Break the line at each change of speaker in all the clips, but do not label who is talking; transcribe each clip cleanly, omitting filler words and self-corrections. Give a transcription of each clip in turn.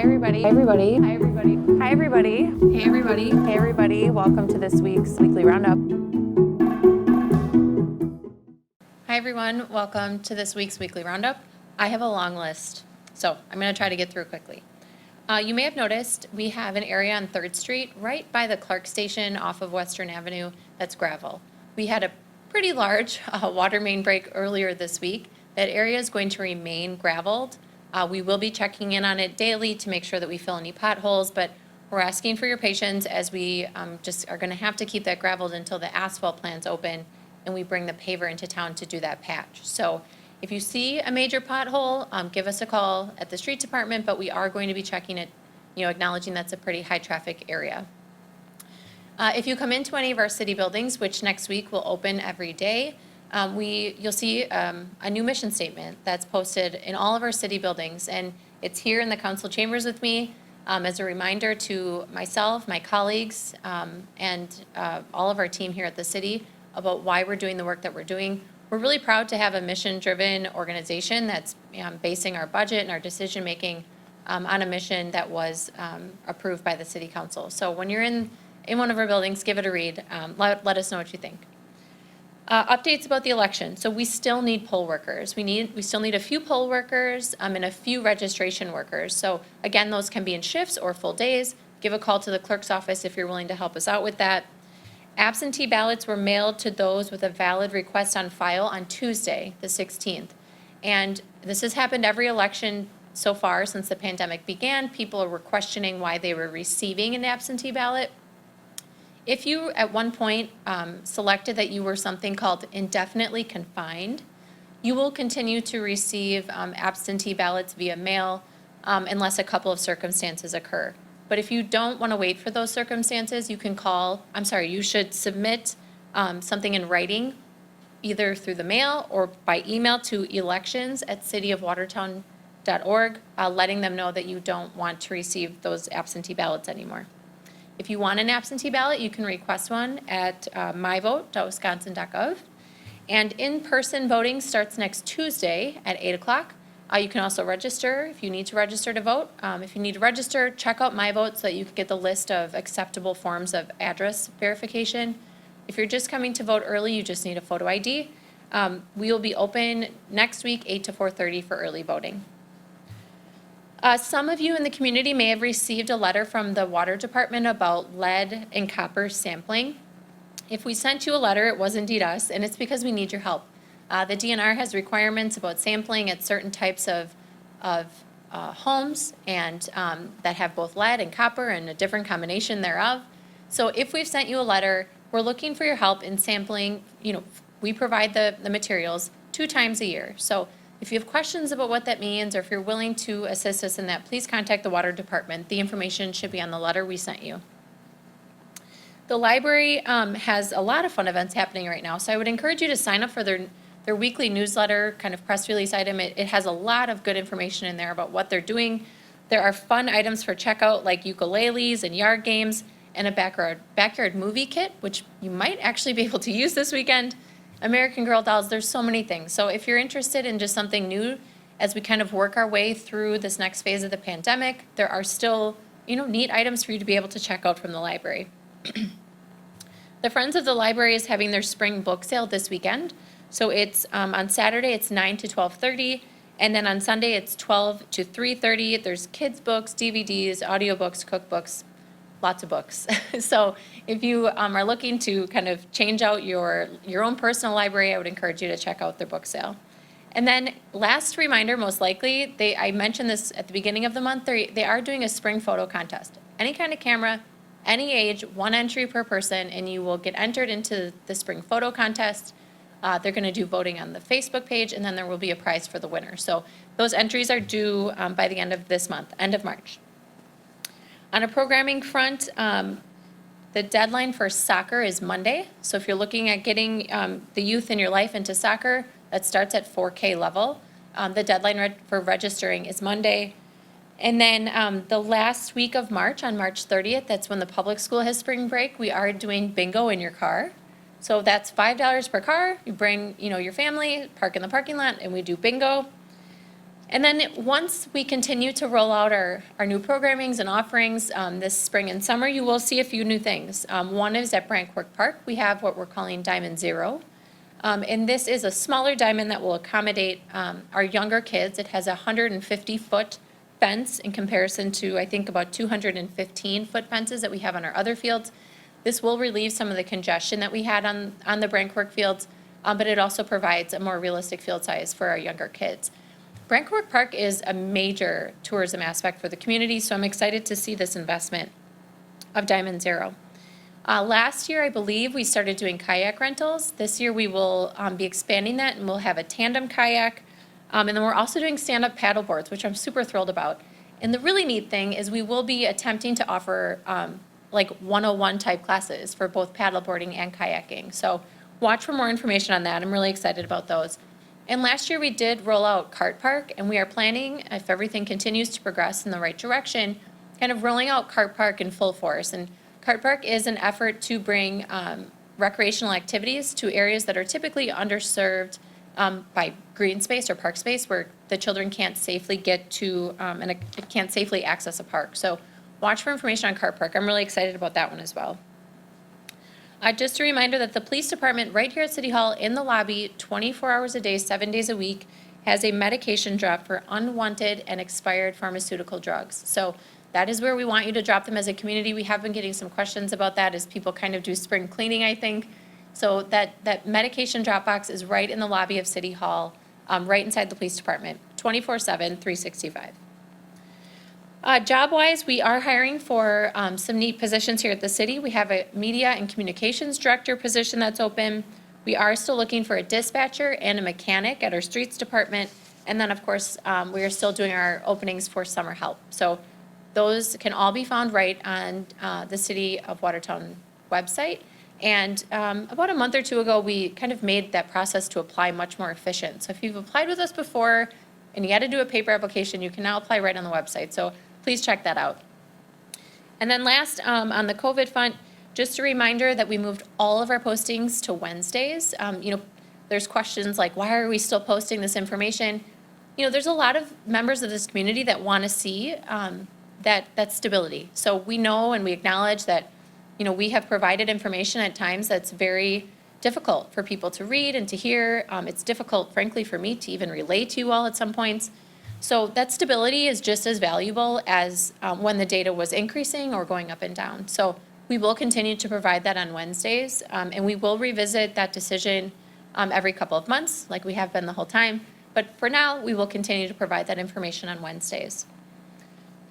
everybody.
Hi everybody.
Hi everybody. Hi everybody.
Hey everybody.
Hey everybody. Welcome to this week's weekly roundup. Hi everyone. Welcome to this week's weekly roundup. I have a long list, so I'm going to try to get through quickly. You may have noticed we have an area on 3rd Street right by the Clark Station off of Western Avenue that's gravel. We had a pretty large water main break earlier this week. That area is going to remain graveled. We will be checking in on it daily to make sure that we fill any potholes, but we're asking for your patience as we just are going to have to keep that graveled until the asphalt plant's open and we bring the paver into town to do that patch. So if you see a major pothole, give us a call at the street department, but we are going to be checking it, acknowledging that's a pretty high traffic area. If you come into any of our city buildings, which next week will open every day, you'll see a new mission statement that's posted in all of our city buildings, and it's here in the council chambers with me as a reminder to myself, my colleagues, and all of our team here at the city about why we're doing the work that we're doing. We're really proud to have a mission-driven organization that's basing our budget and our decision-making on a mission that was approved by the city council. So when you're in one of our buildings, give it a read. Let us know what you think. Updates about the election. So we still need poll workers. We still need a few poll workers and a few registration workers. So again, those can be in shifts or full days. Give a call to the clerk's office if you're willing to help us out with that. Absentee ballots were mailed to those with a valid request on file on Tuesday, the 16th. And this has happened every election so far since the pandemic began. People were questioning why they were receiving an absentee ballot. If you at one point selected that you were something called indefinitely confined, you will continue to receive absentee ballots via mail unless a couple of circumstances occur. But if you don't want to wait for those circumstances, you should submit something in writing, either through the mail or by email to elections@cityofwatertown.org, letting them know that you don't want to receive those absentee ballots anymore. If you want an absentee ballot, you can request one at myvote.wisconsin.gov. And in-person voting starts next Tuesday at 8 o'clock. You can also register if you need to register to vote. If you need to register, check out MyVote so that you can get the list of acceptable forms of address verification. If you're just coming to vote early, you just need a photo ID. We will be open next week, 8 to 4:30 for early voting. Some of you in the community may have received a letter from the water department about lead and copper sampling. If we sent you a letter, it was indeed us, and it's because we need your help. The DNR has requirements about sampling at certain types of homes and that have both lead and copper and a different combination thereof. So if we've sent you a letter, we're looking for your help in sampling. We provide the materials 2 times a year. So if you have questions about what that means or if you're willing to assist us in that, please contact the water department. The information should be on the letter we sent you. The library has a lot of fun events happening right now, so I would encourage you to sign up for their weekly newsletter, kind of press release item. It has a lot of good information in there about what they're doing. There are fun items for checkout like ukuleles and yard games and a backyard movie kit, which you might actually be able to use this weekend. American Girl dolls, there's so many things. So if you're interested in just something new as we kind of work our way through this next phase of the pandemic, there are still, neat items for you to be able to check out from the library. The Friends of the Library is having their spring book sale this weekend. So it's on Saturday, it's 9 to 12:30, and then on Sunday, it's 12 to 3:30. There's kids' books, DVDs, audiobooks, cookbooks, lots of books. So if you are looking to kind of change out your own personal library, I would encourage you to check out their book sale. And then last reminder, most likely, I mentioned this at the beginning of the month, they are doing a spring photo contest. Any kind of camera, any age, 1 entry per person, and you will get entered into the spring photo contest. They're going to do voting on the Facebook page, and then there will be a prize for the winner. So those entries are due by the end of this month, end of March. On a programming front, the deadline for soccer is Monday. So if you're looking at getting the youth in your life into soccer, that starts at 4K level. The deadline for registering is Monday. And then the last week of March, on March 30th, that's when the public school has spring break, we are doing bingo in your car. So that's $5 per car. You bring, your family, park in the parking lot, and we do bingo. And then once we continue to roll out our new programmings and offerings this spring and summer, you will see a few new things. One is at Branquark Park, we have what we're calling Diamond Zero. And this is a smaller diamond that will accommodate our younger kids. It has a 150-foot fence in comparison to, I think, about 215-foot fences that we have on our other fields. This will relieve some of the congestion that we had on the Branquark fields, but it also provides a more realistic field size for our younger kids. Branquark Park is a major tourism aspect for the community, so I'm excited to see this investment of Diamond Zero. Last year, I believe, we started doing kayak rentals. This year, we will be expanding that, and we'll have a tandem kayak. And then we're also doing stand-up paddle boards, which I'm super thrilled about. And the really neat thing is we will be attempting to offer like 101 type classes for both paddleboarding and kayaking. So watch for more information on that. I'm really excited about those. And last year we did roll out Kart Park, and we are planning, if everything continues to progress in the right direction, kind of rolling out Kart Park in full force. And Kart Park is an effort to bring recreational activities to areas that are typically underserved by green space or park space, where the children can't safely get to and can't safely access a park. So watch for information on Kart Park. I'm really excited about that one as well. Just a reminder that the police department right here at City Hall in the lobby, 24 hours a day, 7 days a week, has a medication drop for unwanted and expired pharmaceutical drugs. So that is where we want you to drop them as a community. We have been getting some questions about that as people kind of do spring cleaning, I think. So that medication drop box is right in the lobby of City Hall, right inside the police department, 24/7, 365. Job-wise, we are hiring for some neat positions here at the city. We have a media and communications director position that's open. We are still looking for a dispatcher and a mechanic at our streets department. And then, of course, we are still doing our openings for summer help. So those can all be found right on the City of Watertown website. And about a month or two ago, we kind of made that process to apply much more efficient. So if you've applied with us before and you had to do a paper application, you can now apply right on the website. So please check that out. And then last, on the COVID front, just a reminder that we moved all of our postings to Wednesdays. There's questions like, why are we still posting this information? There's a lot of members of this community that want to see that stability. So we know and we acknowledge that, we have provided information at times that's very difficult for people to read and to hear. It's difficult, frankly, for me to even relate to you all at some points. So that stability is just as valuable as when the data was increasing or going up and down. So we will continue to provide that on Wednesdays, and we will revisit that decision every couple of months, like we have been the whole time. But for now, we will continue to provide that information on Wednesdays.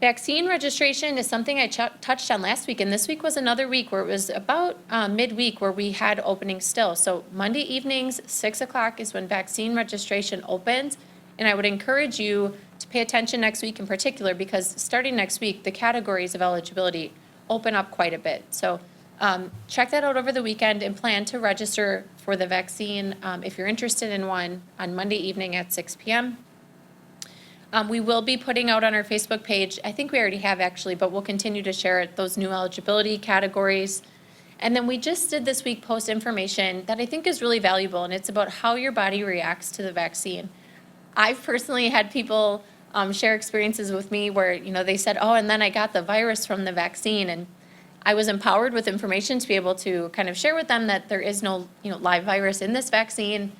Vaccine registration is something I touched on last week, and this week was another week where it was about midweek where we had openings still. So Monday evenings, 6 o'clock is when vaccine registration opens. And I would encourage you to pay attention next week in particular, because starting next week, the categories of eligibility open up quite a bit. So check that out over the weekend and plan to register for the vaccine if you're interested in one on Monday evening at 6 p.m. We will be putting out on our Facebook page, I think we already have actually, but we'll continue to share it, those new eligibility categories. And then we just did this week post information that I think is really valuable, and it's about how your body reacts to the vaccine. I've personally had people share experiences with me where, they said, oh, and then I got the virus from the vaccine, and I was empowered with information to be able to kind of share with them that there is no, live virus in this vaccine.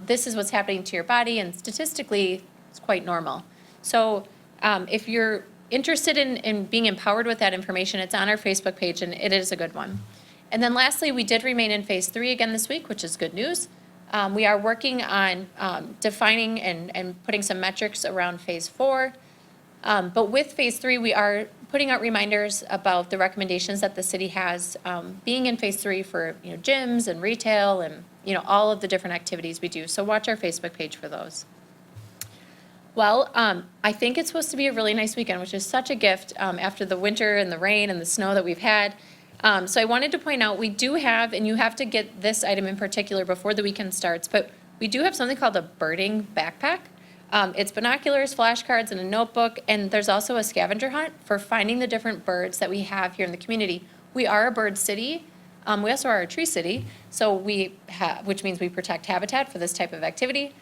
This is what's happening to your body, and statistically, it's quite normal. So if you're interested in being empowered with that information, it's on our Facebook page, and it is a good one. And then lastly, we did remain in phase 3 again this week, which is good news. We are working on defining and putting some metrics around phase 4. But with phase 3, we are putting out reminders about the recommendations that the city has being in phase 3 for gyms and retail and all of the different activities we do. So watch our Facebook page for those. Well, I think it's supposed to be a really nice weekend, which is such a gift after the winter and the rain and the snow that we've had. So I wanted to point out we do have, and you have to get this item in particular before the weekend starts, but we do have something called a birding backpack. It's binoculars, flashcards, and a notebook, and there's also a scavenger hunt for finding the different birds that we have here in the community. We are a bird city. We also are a tree city, so which means we protect habitat for this type of activity.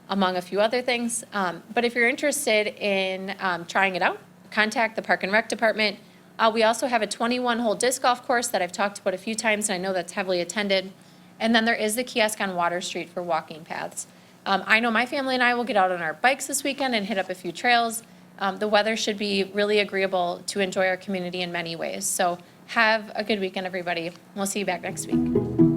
among a few other things. But if you're interested in trying it out, contact the Park and Rec Department. We also have a 21-hole disc golf course that I've talked about a few times, and I know that's heavily attended. And then there is the kiosk on Water Street for walking paths. I know my family and I will get out on our bikes this weekend and hit up a few trails. The weather should be really agreeable to enjoy our community in many ways. So have a good weekend, everybody. We'll see you back next week.